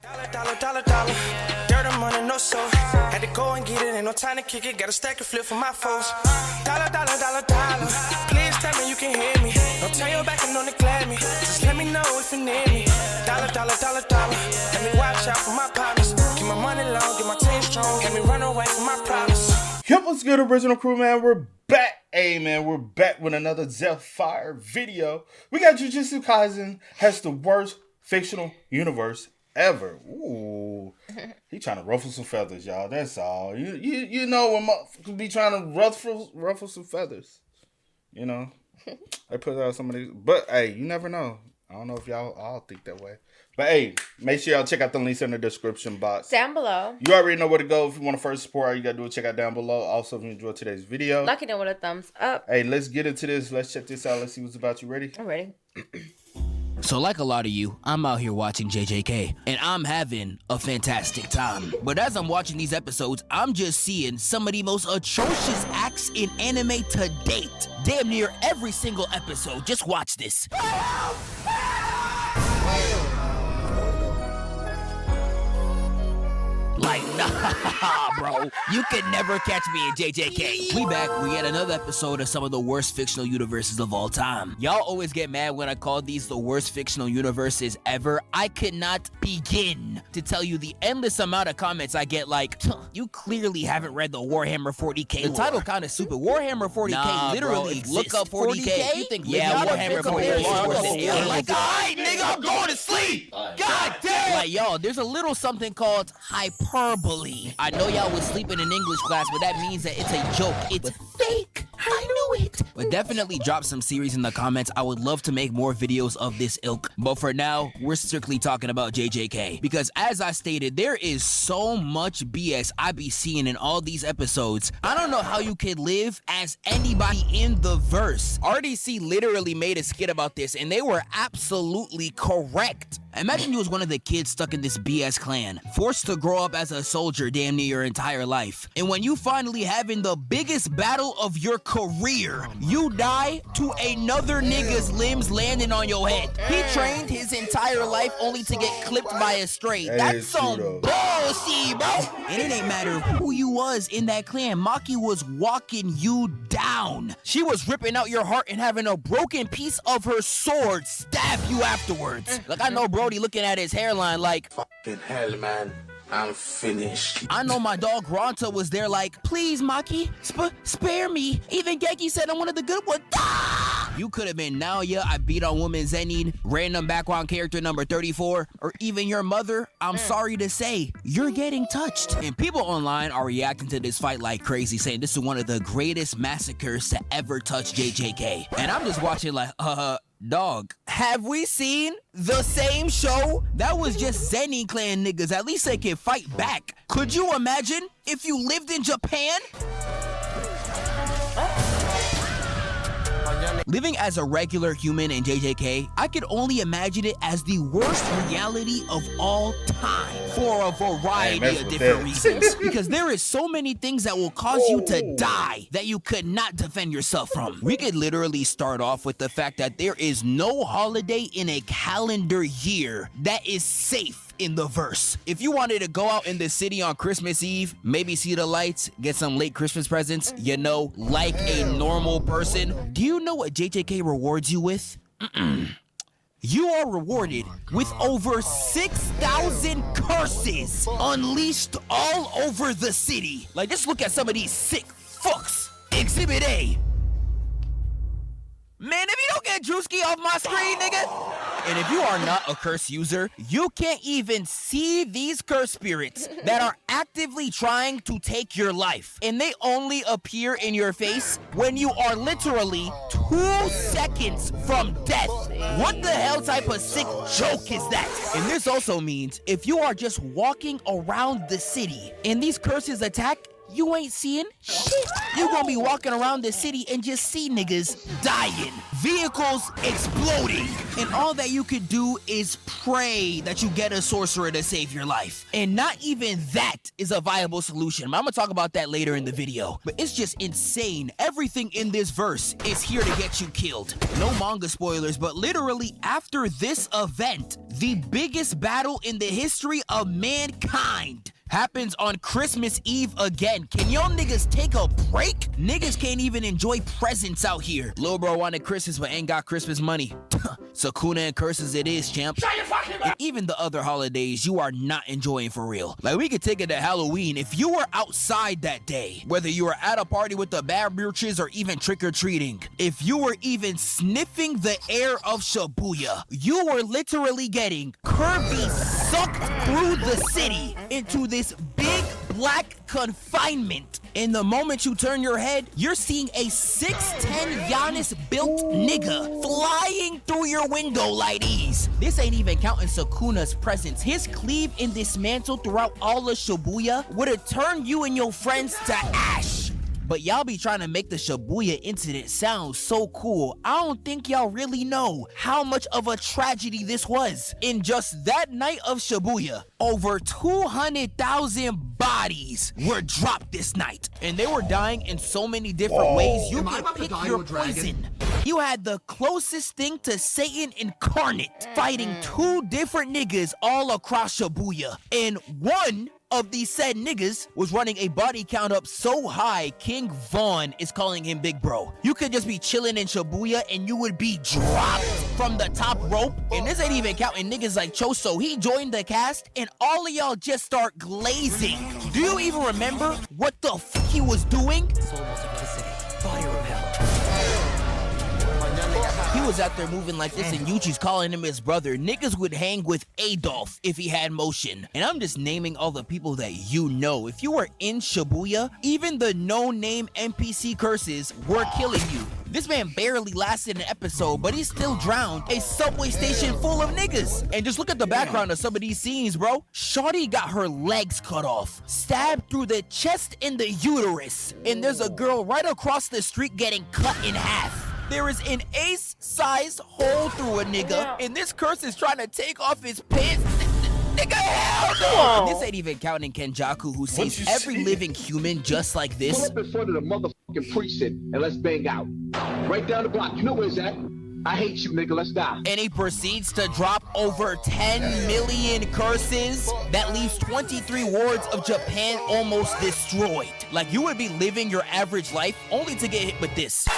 Dollar. Dirt and money, no soul. Had to go and get it, ain't no time to kick it. Got a stack and flip for my foes. Dollar. Please tell me you can hear me. Don't turn your back and don't neglect me. Just let me know if you need me. Dollar. Let me watch out for my partners. Keep my money long, get my team strong. Let me run away from my problems. Yep, what's good, original crew, man? We're back. Hey, man, we're back with another Zephyr video. We got Jujutsu Kaisen has the worst fictional universe ever. Ooh, he trying to ruffle some feathers, y'all. That's all. You know when motherfuckers be trying to ruffle some feathers. You know, I put out some of these, but hey, you never know. I don't know if y'all all think that way. But hey, make sure y'all check out the links in the description box. Down below. You already know where to go if you want to first support. All you got to do is check out down below. Also, if you enjoyed today's video, like it with a thumbs up. Hey, let's get into this. Let's check this out. Let's see what's about. You ready? I'm ready. So like a lot of you, I'm out here watching JJK, and I'm having a fantastic time. But as I'm watching these episodes, I'm just seeing some of the most atrocious acts in anime to date. Damn near every single episode. Just watch this. Like, nah, bro. You can never catch me in JJK. We back. We get another episode of some of the worst fictional universes of all time. Y'all always get mad when I call these the worst fictional universes ever. I could not begin to tell you the endless amount of comments I get like, you clearly haven't read the Warhammer 40k lore. The title kind of stupid. Warhammer 40k literally bro, look up 40k. You think Warhammer 40k. Like, alright, nigga, I'm going to sleep. God damn. Like, y'all, there's a little something called hyperbole. I know y'all was sleeping in English class, but that means that it's a joke. It's fake. I knew it. But definitely drop some series in the comments. I would love to make more videos of this ilk. But for now, we're strictly talking about JJK. Because as I stated, there is so much BS I be seeing in all these episodes. I don't know how you could live as anybody in the verse. RDC literally made a skit about this, and they were absolutely correct. Imagine you was one of the kids stuck in this BS clan, forced to grow up as a soldier damn near your entire life. And when you finally having the biggest battle of your career, you die to another nigga's limbs landing on your head. He trained his entire life only to get clipped by a stray. That's some bullshit, bro. And it ain't matter who you was in that clan. Maki was walking you down. She was ripping out your heart and having a broken piece of her sword stab you afterwards. Like, I know Brody looking at his hairline like, fucking hell, man. I'm finished. I know my dog Ronta was there like, please, Maki, spare me. Even Genki said I'm one of the good ones. Ah! You could have been Naoya, I beat on woman Zenin, random background character number 34, or even your mother. I'm sorry to say, you're getting touched. And people online are reacting to this fight like crazy, saying this is one of the greatest massacres to ever touch JJK. And I'm just watching like, dog, have we seen the same show? That was just Zenin clan niggas. At least they can fight back. Could you imagine if you lived in Japan? Living as a regular human in JJK, I could only imagine it as the worst reality of all time for a variety of different reasons. Because there is so many things that will cause you to die that you could not defend yourself from. We could literally start off with the fact that there is no holiday in a calendar year that is safe in the verse. If you wanted to go out in the city on Christmas Eve, maybe see the lights, get some late Christmas presents, you know, like a normal person, do you know what JJK rewards you with? You are rewarded with over 6,000 curses unleashed all over the city. Like, just look at some of these sick fucks. Exhibit A. Man, if you don't get Drewski off my screen, nigga. And if you are not a curse user, you can't even see these curse spirits that are actively trying to take your life. And they only appear in your face when you are literally 2 seconds from death. What the hell type of sick joke is that? And this also means if you are just walking around the city and these curses attack, you ain't seeing shit. You gonna be walking around the city and just see niggas dying, vehicles exploding, and all that you could do is pray that you get a sorcerer to save your life. And not even that is a viable solution. I'm gonna talk about that later in the video, but it's just insane. Everything in this verse is here to get you killed. No manga spoilers, but literally after this event, the biggest battle in the history of mankind happens on Christmas Eve again. Can y'all niggas take a break? Niggas can't even enjoy presents out here. Lil bro wanted Christmas but ain't got Christmas money. Sakuna and curses it is, champ. And even the other holidays you are not enjoying for real. Like, we could take it to Halloween. If you were outside that day, whether you were at a party with the bad bitches or even trick-or-treating, if you were even sniffing the air of Shibuya, you were literally getting Kirby sucked through the city into this big black confinement. And the moment you turn your head, you're seeing a 6'10" Giannis built nigga flying through your window like these. This ain't even counting Sakuna's presence. His cleave and dismantle throughout all of Shibuya would have turned you and your friends to ash. But y'all be trying to make the Shibuya incident sound so cool. I don't think y'all really know how much of a tragedy this was. In just that night of Shibuya, over 200,000 bodies were dropped this night. And they were dying in so many different ways. You can pick your poison. You had the closest thing to Satan incarnate fighting two different niggas all across Shibuya. And one of these said niggas was running a body count up so high, King Vaughn is calling him Big Bro. You could just be chilling in Shibuya and you would be dropped from the top rope. And this ain't even counting niggas like Choso. He joined the cast and all of y'all just start glazing. Do you even remember what the fuck he was doing? Fire repel. He was out there moving like this and Yuji's calling him his brother. Niggas would hang with Adolf if he had motion. And I'm just naming all the people that you know. If you were in Shibuya, even the no-name NPC curses were killing you. This man barely lasted an episode, but he still drowned a subway station full of niggas. And just look at the background of some of these scenes, bro. Shawty got her legs cut off, stabbed through the chest and the uterus. And there's a girl right across the street getting cut in half. There is an ace-sized hole through a nigga, and this curse is trying to take off his pants. Nigga, hell no! This ain't even counting Kenjaku, who sees every living human just like this. Pull up in front of the motherfucking precinct and let's bang out. Right down the block. You know where it's at? I hate you, nigga. Let's die. And he proceeds to drop over 10 million curses. That leaves 23 wards of Japan almost destroyed. Like, you would be living your average life only to get hit with this.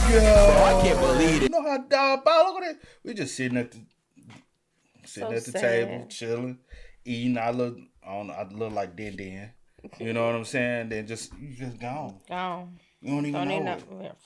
Yo, I can't believe it. You know how diabolical it is? We just sitting at the sad. table, chilling, eating. I look like Den. You know what I'm saying? Then you just gone. Gone. You don't even know.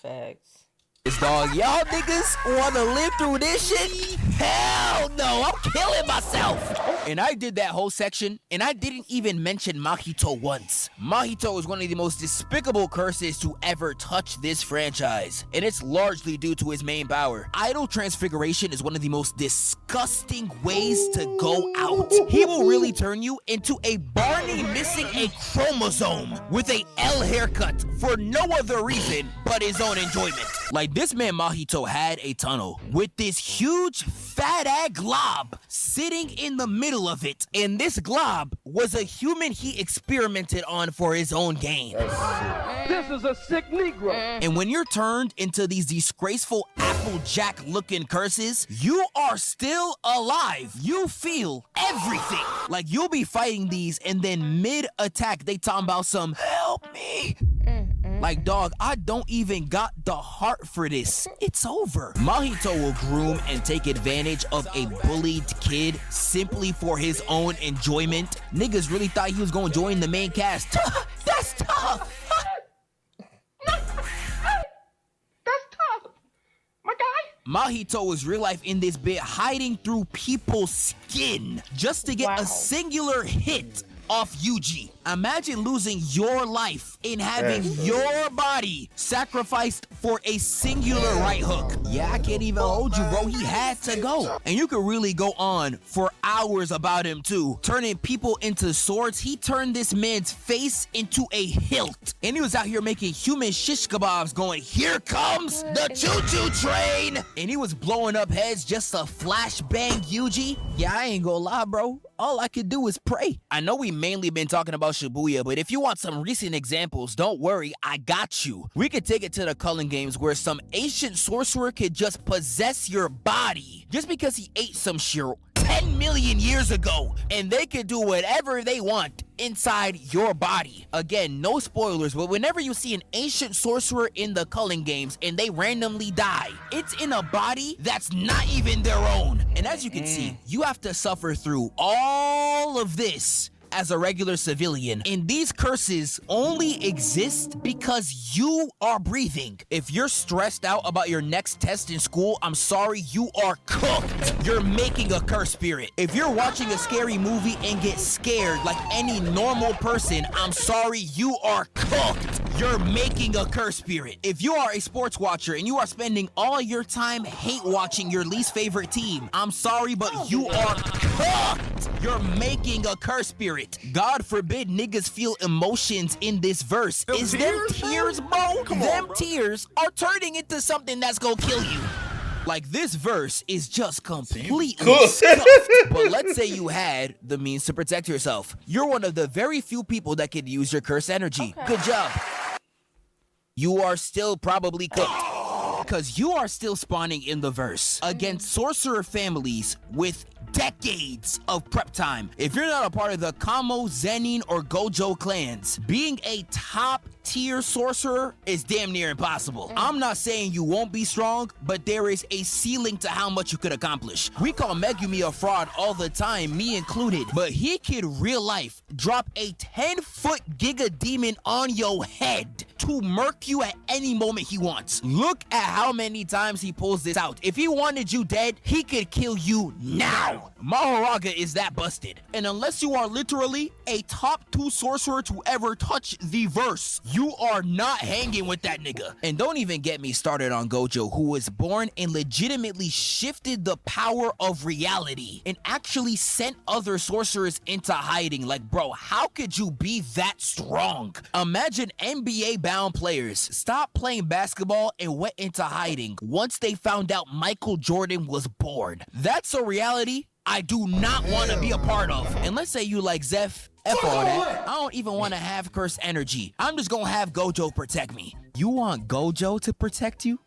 Facts. This dog, y'all niggas wanna live through this shit? Hell no, I'm killing myself. And I did that whole section, and I didn't even mention Mahito once. Mahito is one of the most despicable curses to ever touch this franchise, and it's largely due to his main power. Idol transfiguration is one of the most disgusting ways to go out. He will really turn you into a Barney missing a chromosome with a L haircut for no other reason but his own enjoyment. Like, this man Mahito had a tunnel with this huge fat-ass glob sitting in the middle of it. And this glob was a human he experimented on for his own gain. This is a sick Negro. And when you're turned into these disgraceful Applejack looking curses, you are still alive. You feel everything. Like, you'll be fighting these and then mid-attack they talking about some help me. Like, dog, I don't even got the heart for this. It's over. Mahito will groom and take advantage of a bullied kid simply for his own enjoyment. Niggas really thought he was gonna join the main cast. That's tough. That's tough. My guy. Mahito was real life in this bit, hiding through people's skin just to get a singular hit off Yuji. Imagine losing your life in having your body sacrificed for a singular right hook. Yeah, I can't even hold you, bro. He had to go. And you could really go on for hours about him too. Turning people into swords, he turned this man's face into a hilt. And he was out here making human shish kebabs going, here comes the choo-choo train. And he was blowing up heads just to flashbang Yuji. Yeah, I ain't gonna lie, bro. All I could do is pray. I know we mainly been talking about Shibuya, but if you want some recent examples, don't worry, I got you. We could take it to the Culling Games where some ancient sorcerer could just possess your body just because he ate some shit 10 million years ago, and they could do whatever they want inside your body. Again, no spoilers, but whenever you see an ancient sorcerer in the Culling Games and they randomly die, it's in a body that's not even their own. And as you can see, you have to suffer through all of this as a regular civilian. And these curses only exist because you are breathing. If you're stressed out about your next test in school, I'm sorry, you are cooked. You're making a curse spirit. If you're watching a scary movie and get scared like any normal person, I'm sorry, you are cooked. You're making a curse spirit. If you are a sports watcher and you are spending all your time hate watching your least favorite team, I'm sorry, but you are cooked. You're making a curse spirit. God forbid niggas feel emotions in this verse. Is them tears, bro? Them tears are turning into something that's gonna kill you. Like, this verse is just completely stuffed. But let's say you had the means to protect yourself. You're one of the very few people that could use your curse energy. Good job. You are still probably cooked, because you are still spawning in the verse against sorcerer families with decades of prep time. If you're not a part of the Kamo, Zenin, or Gojo clans, being a top tier sorcerer is damn near impossible. I'm not saying you won't be strong, but there is a ceiling to how much you could accomplish. We call Megumi a fraud all the time, me included, but he could real life drop a 10-foot giga demon on your head to murk you at any moment he wants. Look at how many times he pulls this out. If he wanted you dead, he could kill you now. Mahoraga is that busted. And unless you are literally a top 2 sorcerer to ever touch the verse, you are not hanging with that nigga. And don't even get me started on Gojo, who was born and legitimately shifted the power of reality and actually sent other sorcerers into hiding. Like, bro, how could you be that strong? Imagine NBA-bound players stopped playing basketball and went into hiding once they found out Michael Jordan was born. That's a reality I do not want to be a part of. And let's say you like Zeph, F all that. I don't even want to have curse energy. I'm just gonna have Gojo protect me. You want Gojo to protect you?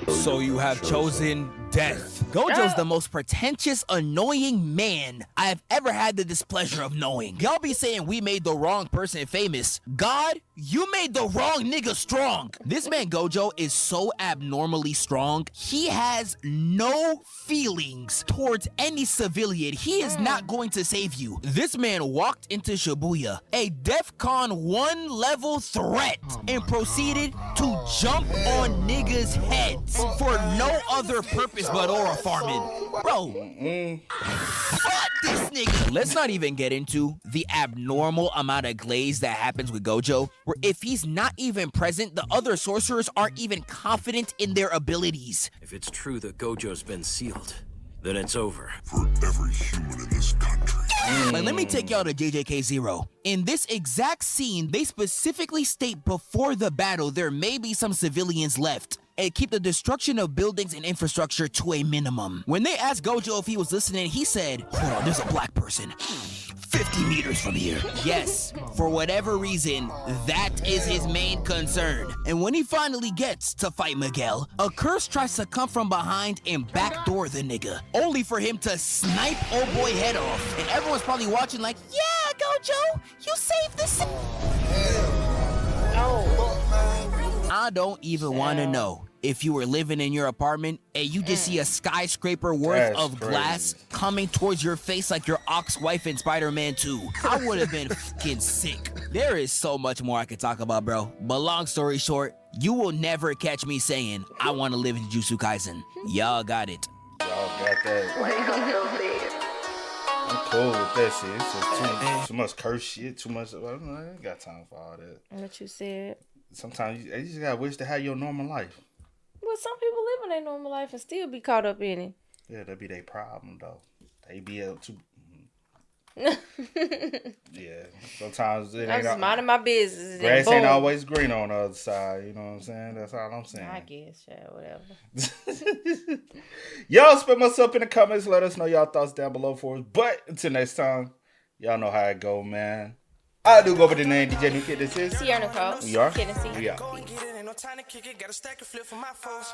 So you have chosen death. Gojo's the most pretentious, annoying man I have ever had the displeasure of knowing. Y'all be saying we made the wrong person famous. God, you made the wrong nigga strong. This man Gojo is so abnormally strong. He has no feelings towards any civilian. He is not going to save you. This man walked into Shibuya, a DEFCON 1 level threat, and proceeded to jump on niggas' heads for no other purpose but aura farming. Bro, fuck this nigga. Let's not even get into the abnormal amount of glaze that happens with Gojo, where if he's not even present, the other sorcerers aren't even confident in their abilities. If it's true that Gojo's been sealed, then it's over. For every human in this country. Like, let me take y'all to JJK0. In this exact scene, they specifically state before the battle there may be some civilians left, and keep the destruction of buildings and infrastructure to a minimum. When they asked Gojo if he was listening, he said, hold on, there's a black person 50 meters from here. Yes, for whatever reason, that is his main concern. And when he finally gets to fight Miguel, a curse tries to come from behind and backdoor the nigga, only for him to snipe old boy head off. And everyone's probably watching like, yeah, Gojo, you saved this. I don't even want to know if you were living in your apartment and you just see a skyscraper worth of glass coming towards your face like your ex-wife in Spider-Man 2. I would have been fucking sick. There is so much more I could talk about, bro. But long story short, you will never catch me saying, I want to live in Jujutsu Kaisen. Y'all got it. Y'all got that. I'm cool with that shit. It's just too much curse shit, too much. I ain't got time for all that. What you said. Sometimes you just gotta wish to have your normal life. Well, some people live in their normal life and still be caught up in it. Yeah, that'd be their problem though. They be able to. Yeah, sometimes it I'm ain't. just minding my business. Grass Boom. ain't always green on the other side. You know what I'm saying? That's all I'm saying. I guess, yeah, whatever. Y'all spam us up in the comments. Let us know y'all thoughts down below for us. But until next time, y'all know how it go, man. I do go by the name DJ New Kid. This is Sierra Nicole. We are. Kid and C. We are. Go and get it, ain't no time to kick it. Got a stack of flip for my foes.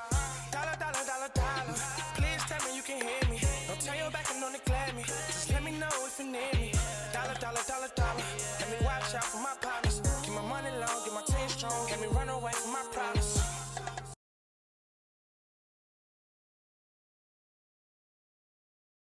Dollar, dollar, dollar, dollar. Please tell me you can hear me. Don't turn your back and don't neglect me. Just let me know if you need me. Dollar, dollar, dollar, dollar. Let me watch out for my partners. Keep my money low.